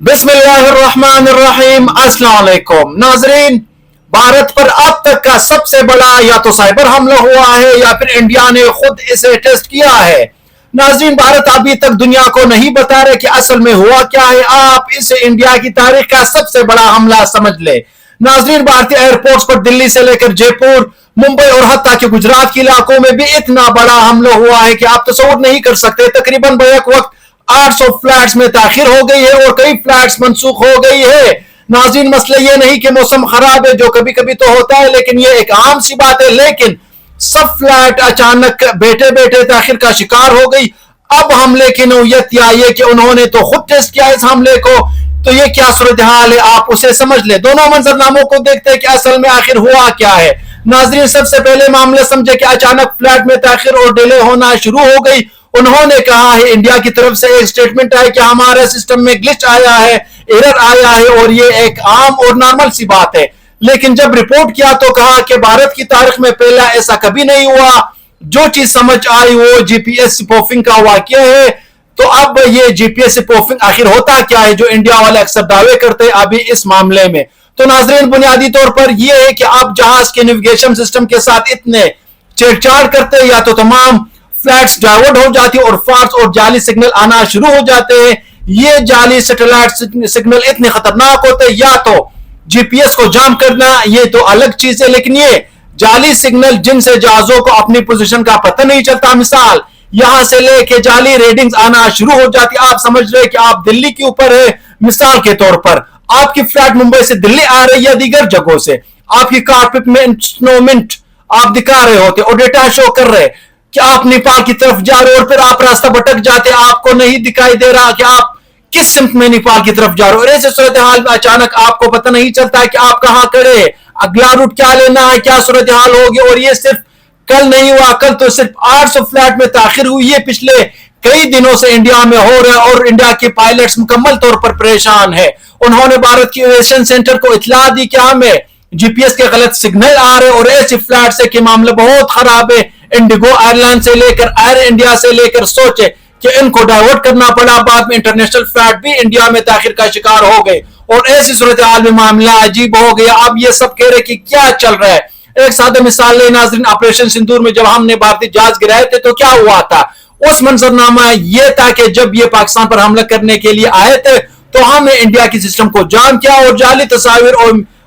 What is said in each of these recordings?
बिस्मिल्लाहिर्रहमानिर्रहीम। अस्सलाम वालेकुम नाजरीन। भारत पर अब तक का सबसे बड़ा या तो साइबर हमला हुआ है या फिर इंडिया ने खुद इसे टेस्ट किया है। नाजरीन, भारत अभी तक दुनिया को नहीं बता रहे कि असल में हुआ क्या है। आप इसे इंडिया की तारीख का सबसे बड़ा हमला समझ ले। नाजरीन, भारतीय एयरपोर्ट्स पर दिल्ली से लेकर जयपुर, मुंबई और हत्ता के गुजरात के इलाकों में भी इतना बड़ा हमला हुआ है कि आप तसव्वुर नहीं कर सकते। तकरीबन बैक वक्त 800 फ्लैट्स में ताखिर हो गई है और कई फ्लैट्स मनसूख हो गई है। नाज़रीन, मसला ये नहीं कि मौसम खराब है, जो कभी कभी तो होता है, लेकिन ये एक आम सी बात है। लेकिन सब फ्लैट अचानक बैठे बैठे ताखिर का शिकार हो गई। अब हमले की नौयत आई है कि उन्होंने तो खुद टेस्ट किया इस हमले को, तो ये क्या सूरत हाल है आप उसे समझ ले। दोनों मंजरनामों को देखते हैं कि असल में आखिर हुआ क्या है। नाजरीन, सबसे पहले मामला समझे कि अचानक फ्लैट में ताखिर और डिले होना शुरू हो गई। उन्होंने कहा है, इंडिया की तरफ से एक स्टेटमेंट है कि हमारे सिस्टम में ग्लिच आया है, एरर आया है और ये एक आम और नॉर्मल सी बात है। लेकिन जब रिपोर्ट किया तो कहा कि भारत की तारीख में पहला ऐसा कभी नहीं हुआ। जो चीज समझ आई वो जीपीएस स्पूफिंग का वाकया है। तो अब ये जीपीएस स्पूफिंग आखिर होता क्या है, जो इंडिया वाले अक्सर दावे करते हैं अभी इस मामले में। तो नाजरीन, बुनियादी तौर पर यह है कि आप जहाज के नेविगेशन सिस्टम के साथ इतने छेड़छाड़ करते या तो तमाम फ्लैट्स डाइवर्ट हो जाती है और फाल्स और जाली सिग्नल आना शुरू हो जाते हैं। ये जाली सैटेलाइट सिग्नल इतने खतरनाक होते हैं, या तो जीपीएस को जाम करना ये तो अलग चीज है, लेकिन ये जाली सिग्नल जिनसे जहाजों को अपनी पोजीशन का पता नहीं चलता। मिसाल, यहां से लेके जाली रेडिंग्स आना शुरू हो जाती है। आप समझ रहे कि आप दिल्ली के ऊपर है। मिसाल के तौर पर आपकी फ्लाइट मुंबई से दिल्ली आ रही है, दीगर जगहों से आपकी कारपेट में स्नोमिंट आप दिखा रहे होते और डेटा शो कर रहे कि आप नेपाल की तरफ जा रहे हो और फिर आप रास्ता भटक जाते, आपको नहीं दिखाई दे रहा कि आप किस सिमत में नेपाल की तरफ जा रहे हो। और ऐसे सूरत हाल में अचानक आपको पता नहीं चलता कि आप कहां खड़े हैं, अगला रूट क्या लेना है, क्या सूरत हाल होगी। और ये सिर्फ कल नहीं हुआ, कल तो सिर्फ 800 फ्लैट में ताखिर हुई है, पिछले कई दिनों से इंडिया में हो रहा है और इंडिया के पायलट्स मुकम्मल तौर पर परेशान है। उन्होंने भारत के एविएशन सेंटर को इत्तला दी कि हमें जीपीएस के गलत सिग्नल आ रहे और ऐसी फ्लैट से कि मामला बहुत खराब है। इंडिगो एयरलाइन से लेकर एयर इंडिया से लेकर सोचे कि इनको डाइवर्ट करना पड़ा। बाद में इंटरनेशनल फ्लाइट भी इंडिया में ताखिर का शिकार हो गए और ऐसी सूरत हाल में मामला अजीब हो गया। अब ये सब कह रहे कि क्या चल रहा है। एक सादा मिसाल ले नाजरीन, ऑपरेशन सिंदूर में जब हमने भारतीय जहाज गिराए थे तो क्या हुआ था। उस मंजरनामा ये था कि जब ये पाकिस्तान पर हमला करने के लिए आए थे तो हमने इंडिया की सिस्टम को जाम किया और जाली तस्वीर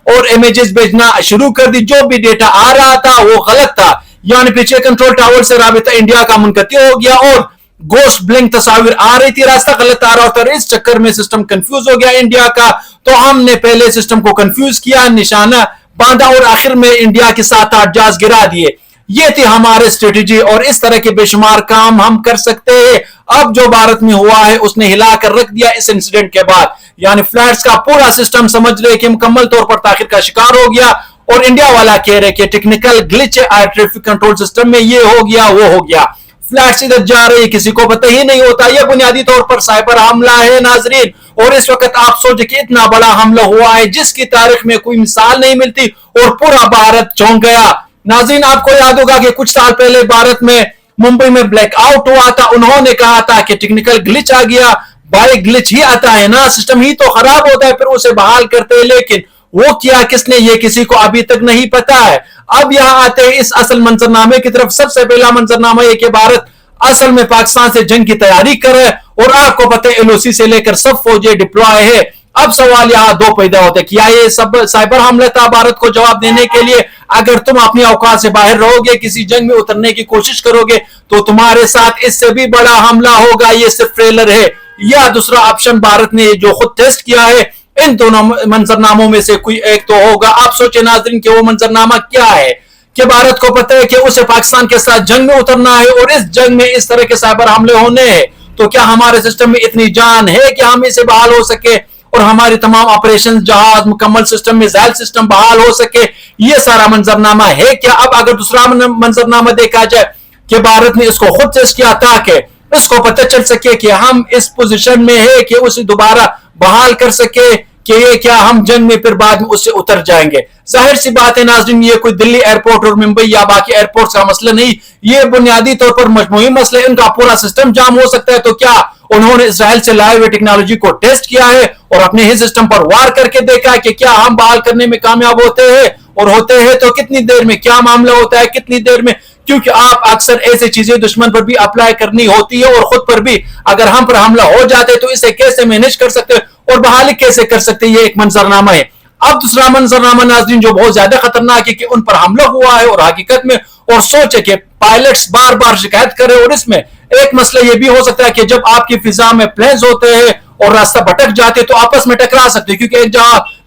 और इमेजेस भेजना शुरू कर दी। जो भी डेटा आ रहा था वो गलत था, यानी पीछे कंट्रोल टावर से राबिता इंडिया का मुनकती हो गया और गोस्ट ब्लिंक तस्वीर आ रही थी, रास्ता गलत आ रहा था। इस चक्कर में सिस्टम कंफ्यूज हो गया इंडिया का। तो हमने पहले सिस्टम को कंफ्यूज किया, निशाना बांधा और आखिर में इंडिया के 7-8 जहाज गिरा दिए। ये थी हमारी स्ट्रेटेजी और इस तरह के बेशुमार काम हम कर सकते हैं। अब जो भारत में हुआ है उसने हिला कर रख दिया इस इंसिडेंट के बाद, यानी फ्लैट्स का पूरा सिस्टम समझ रहे कि मुकम्मल तौर पर ताखिर का शिकार हो गया। और इंडिया वाला कह रहे कि technical glitch air traffic control system में ये हो गया वो हो गया, फ्लैट्स इधर जा रही किसी को पता ही नहीं होता। यह बुनियादी तौर पर साइबर हमला है नाजरीन। और इस वक्त आप सोचे कि इतना बड़ा हमला हुआ है जिसकी तारीख में कोई मिसाल नहीं मिलती और पूरा भारत चौंक गया। नाजरीन, आपको याद होगा कि कुछ साल पहले भारत में मुंबई में ब्लैकआउट हुआ था। उन्होंने कहा था कि टेक्निकल ग्लिच आ गया। भाई, ग्लिच ही आता है ना, सिस्टम ही तो खराब होता है, फिर उसे बहाल करते हैं। लेकिन वो किया किसने ये किसी को अभी तक नहीं पता है। अब यहां आते हैं इस असल मंजरनामे की तरफ। सबसे पहला मंजरनामा यह कि भारत असल में पाकिस्तान से जंग की तैयारी कर रहा है और आपको पता है एलओसी से लेकर सब फौजें डिप्लॉय है। अब सवाल यहां दो पैदा होते हैं, क्या ये सब साइबर हमला था भारत को जवाब देने के लिए। अगर तुम अपनी औकात से बाहर रहोगे, किसी जंग में उतरने की कोशिश करोगे तो तुम्हारे साथ इससे भी बड़ा हमला होगा। ये सिर्फ ट्रेलर है। या दूसरा ऑप्शन, भारत ने जो खुद टेस्ट किया है, इन दोनों मंजरनामों में से कोई एक तो होगा। आप सोचे नाजरीन कि वो मंजरनामा क्या है कि भारत को पता है कि उसे पाकिस्तान के साथ जंग में उतरना है और इस जंग में इस तरह के साइबर हमले होने हैं। तो क्या हमारे सिस्टम में इतनी जान है कि हम इसे बहाल हो सके और हमारी तमाम ऑपरेशन जहाज मुकम्मल सिस्टम मिसाइल सिस्टम बहाल हो सके। ये सारा मंजरनामा है क्या। अब अगर दूसरा मंजरनामा देखा जाए कि भारत ने इसको खुद टेस्ट किया ताकि इसको पता चल सके कि हम इस पोजीशन में है कि उसे दोबारा बहाल कर सके کہ یہ کیا ہم جنگ میں پھر بعد میں اس سے اتر جائیں گے. ظاہر سی بات ہے ناظرین, یہ کوئی دلی ایئرپورٹ اور ممبئی یا باقی ایئرپورٹس کا مسئلہ نہیں, یہ بنیادی طور پر مجموعی مسئلہ ہے. ان کا پورا سسٹم جام ہو سکتا ہے. تو کیا انہوں نے اسرائیل سے لائے ہوئے ٹیکنالوجی کو ٹیسٹ کیا ہے اور اپنے ہی سسٹم پر وار کر کے دیکھا ہے کہ کیا ہم بحال کرنے میں کامیاب ہوتے ہیں, اور ہوتے ہیں تو کتنی دیر میں, کیا معاملہ ہوتا ہے کتنی دیر میں؟ کیونکہ آپ اکثر ایسی چیزیں دشمن پر بھی اپلائی کرنی ہوتی ہے اور خود پر بھی. اگر ہم پر حملہ ہو جاتے تو اسے کیسے مینج کر سکتے اور بحالی کیسے کر سکتے, یہ ایک منظرنامہ ہے. اب دوسرا منظرنامہ ناظرین جو بہت زیادہ خطرناک ہے کہ ان پر حملہ ہوا ہے اور حقیقت میں, اور سوچے کہ پائلٹس بار بار شکایت کر رہے ہیں, اور اس میں ایک مسئلہ یہ بھی ہو سکتا ہے کہ جب آپ کی فضا میں پلینز ہوتے ہیں اور راستہ بھٹک جاتے تو آپس میں ٹکرا سکتے ہیں, کیونکہ ایک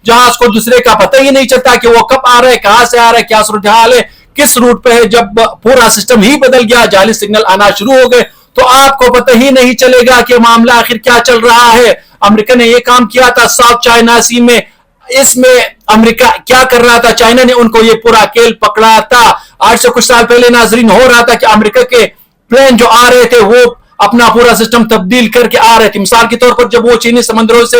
جہاز کو دوسرے کا پتہ ہی نہیں چلتا کہ وہ کب آ رہا ہے, کہاں سے آ رہا ہے, کیا صورتحال ہے, کس روٹ پہ ہے. جب پورا سسٹم ہی بدل گیا, جعلی سگنل آنا شروع ہو گئے, تو آپ کو پتہ ہی نہیں چلے گا کہ معاملہ آخر کیا چل رہا ہے. امریکہ نے یہ کام کیا تھا ساؤتھ چائنا سی میں, اس میں امریکہ کیا کر رہا تھا, چائنا نے ان کو یہ پورا کھیل پکڑا تھا. آج سے کچھ سال پہلے ناظرین ہو رہا تھا کہ امریکہ کے پلین جو آ رہے تھے وہ اپنا پورا سسٹم تبدیل کر کے آ رہے تھے. مثال کے طور پر جب وہ چینی سمندروں سے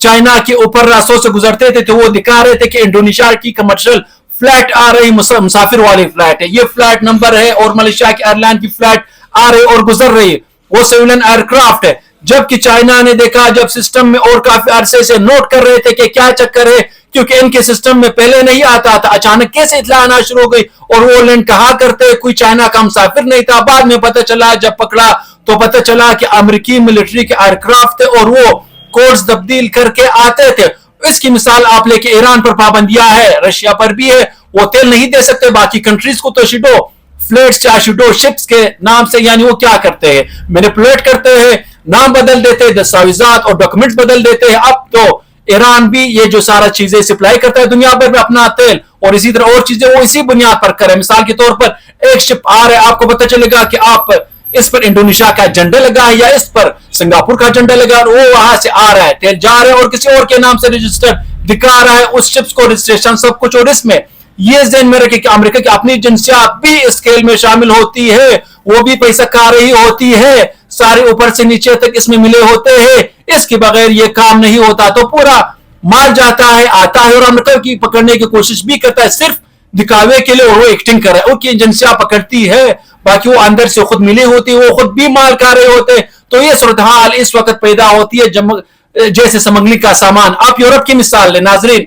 چائنا کے اوپر راستوں سے گزرتے تھے تو وہ دکھا رہے تھے کہ انڈونیشیا کی کمرشل فلائٹ آ رہی, مسافر والی فلائٹ ہے, یہ فلائٹ نمبر ہے, اور ملیشیا کی ایئر لائن کی فلائٹ آ رہی اور گزر رہی ہے, وہ سیولین ایئر کرافٹ ہے. جبکہ چائنا نے دیکھا جب سسٹم میں اور کافی عرصے سے نوٹ کر رہے تھے کہ کیا چکر ہے, کیونکہ ان کے سسٹم میں پہلے نہیں آتا تھا, اچانک کیسے اطلاع آنا شروع ہو گئی, اور وہ لینڈ کہا کرتے کوئی چائنا کا مسافر نہیں تھا. بعد میں پتہ چلا, جب پکڑا تو پتہ چلا کہ امریکی ملٹری کے ایئر کرافٹ تھے اور وہ کوڈز تبدیل کر کے آتے تھے. اس کی مثال آپ لے کے ایران پر پابندیاں ہے, رشیا پر بھی ہے, وہ تیل نہیں دے سکتے, باقی کنٹریز کو تو شڈو فلیٹس یا شڈو شپس کے نام سے, یعنی وہ کیا کرتے ہیں, مینیپولیٹ کرتے ہیں, نام بدل دیتے ہیں, دستاویزات اور ڈاکومنٹس بدل دیتے ہیں. اب تو ایران بھی یہ جو سارا چیزیں سپلائی کرتا ہے دنیا بھر میں اپنا تیل اور اسی طرح اور چیزیں وہ اسی بنیاد پر کرے. مثال کے طور پر ایک شپ آ رہا ہے, آپ کو پتہ چلے گا کہ آپ اس پر انڈونیشیا کا جھنڈا لگا ہے یا اس پر سنگاپور کا جھنڈا لگا, اور وہ وہاں سے آ رہا ہے, تیل جا رہا ہے اور کسی اور کے نام سے رجسٹر دکھا رہا ہے, اس شپس کو رجسٹریشن سب کچھ. اور اس میں یہ ذہن میں رکھے کہ امریکہ کی اپنی ایجنسیاں بھی اس کھیل میں شامل ہوتی ہے, وہ بھی پیسہ کھا رہی ہوتی ہے, سارے اوپر سے نیچے تک اس میں ملے ہوتے ہیں. اس کے بغیر یہ کام نہیں ہوتا, تو پورا مار جاتا ہے, آتا ہے, اور امریکہ کی پکڑنے کی کوشش بھی کرتا ہے صرف دکھاوے کے لیے, اور وہ ایکٹنگ کر رہا ہے. ان کی ایجنسیاں پکڑتی ہے, باقی وہ اندر سے خود ملی ہوتی ہے, وہ خود بھی مال کھا رہے ہوتے. تو یہ صورتحال اس وقت پیدا ہوتی ہے جیسے سمگلنگ کا سامان. آپ یورپ کی مثال لیں ناظرین,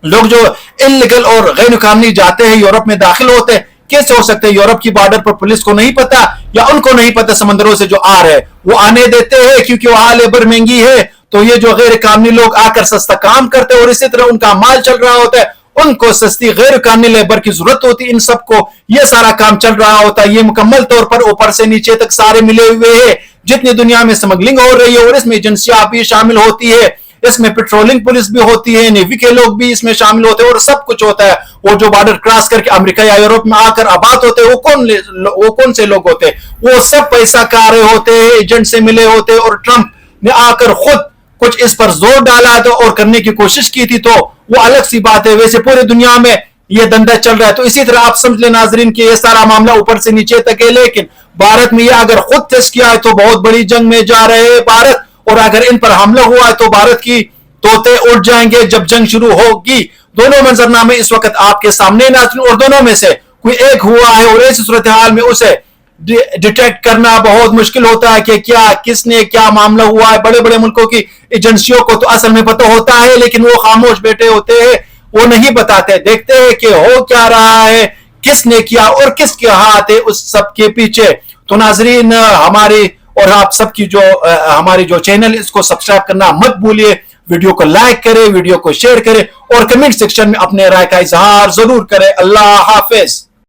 لوگ جو انلیگل اور غیر قانونی جاتے ہیں یورپ میں داخل ہوتے ہیں, کیسے ہو سکتے ہیں یورپ کی بارڈر پر پولیس کو نہیں پتا یا ان کو نہیں پتا سمندروں سے جو آ رہے ہیں وہ آنے دیتے ہیں, کیونکہ وہاں لیبر مہنگی ہے, تو یہ جو غیر قانونی لوگ آ کر سستا کام کرتے ہیں اور اسی طرح ان کا مال چل رہا ہوتا ہے, ان کو سستی غیر قانونی لیبر کی ضرورت ہوتی ہے. ان سب کو یہ سارا کام چل رہا ہوتا ہے, یہ مکمل طور پر اوپر سے نیچے تک سارے ملے ہوئے ہیں. جتنی دنیا میں سمگلنگ ہو رہی ہے, اور اس میں ایجنسیاں بھی شامل ہوتی ہے, اس میں پیٹرولنگ پولیس بھی ہوتی ہے, نیوی کے لوگ بھی اس میں شامل ہوتے ہیں, اور سب کچھ ہوتا ہے. وہ جو بارڈر کراس کر کے امریکہ یا یورپ میں آ کر آباد ہوتے ہیں, وہ کون سے لوگ ہوتے ہیں, وہ سب پیسہ کھا رہے ہوتے ہیں, ایجنٹ سے ملے ہوتے ہیں. اور ٹرمپ نے آ کر خود کچھ اس پر زور ڈالا تو اور کرنے کی کوشش کی تھی, تو وہ الگ سی بات ہے. ویسے پورے دنیا میں یہ دندہ چل رہا ہے. تو اسی طرح آپ سمجھ لیں ناظرین کہ یہ سارا معاملہ اوپر سے نیچے تک ہے, لیکن بھارت میں یہ اگر خود ٹیسٹ کیا ہے تو بہت بڑی جنگ میں جا رہے ہیں بھارت, اور اگر ان پر حملہ ہوا ہے تو بھارت کی طوطے اڑ جائیں گے جب جنگ شروع ہوگی. دونوں منظرنامے اس وقت آپ کے سامنے ناظرین, اور دونوں میں سے کوئی ایک ہوا ہے, اور ایسی صورتحال میں اسے ڈیٹیکٹ کرنا بہت مشکل ہوتا ہے کہ کیا کس نے کیا معاملہ ہوا ہے. بڑے بڑے ملکوں کی ایجنسیوں کو تو اصل میں پتہ ہوتا ہے, لیکن وہ خاموش بیٹھے ہوتے ہیں, وہ نہیں بتاتے, دیکھتے ہیں کہ ہو کیا رہا ہے, کس نے کیا اور کس کے ہاتھ ہے اس سب کے پیچھے. تو ناظرین ہماری اور آپ سب کی جو ہماری جو چینل اس کو سبسکرائب کرنا مت بھولیے, ویڈیو کو لائک کرے, ویڈیو کو شیئر کرے, اور کمنٹ سیکشن میں اپنے رائے کا اظہار ضرور کرے. اللہ حافظ.